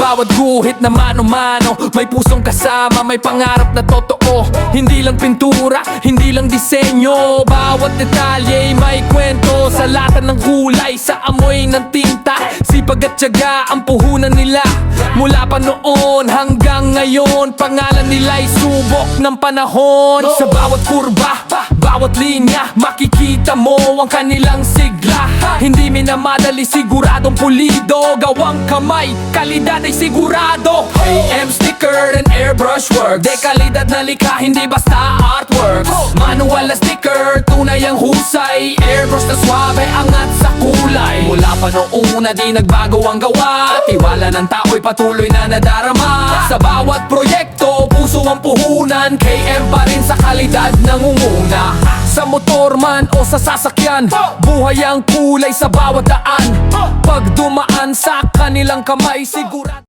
bawat guhit na mano-mano, may pusong kasama, may pangarap na totoo. Hindi lang pintura, hindi lang disenyo, bawat detalye may kwento. Sa lata ng kulay, sa amoy ng tinta, sipag at tiyaga ang puhunan nila. Mula pa noon hanggang ngayon, pangalan nila'y subok ng panahon. Sa bawat kurba, bawat linya, makikita mo ang kanilang sigla. Hindi minamadali, siguradong pulido, gawang kamay, kalidad ay sigurado. AM sticker and airbrush work, dekalidad na likha, hindi basta artwork. Manual na sticker, tunay ang husay, airbrush na swabe, angat sa kulay. Mula pa noong una di nagbago ang gawa, tiwala ng tao'y patuloy na nadarama. Sa bawat proyekto, puso ang puhunan, KM pa rin sa kalidad nangunguna. Sa motor man o sa sasakyan, buhay ang kulay sa bawat daan. Pag dumaan sa kanilang kamay, sigurado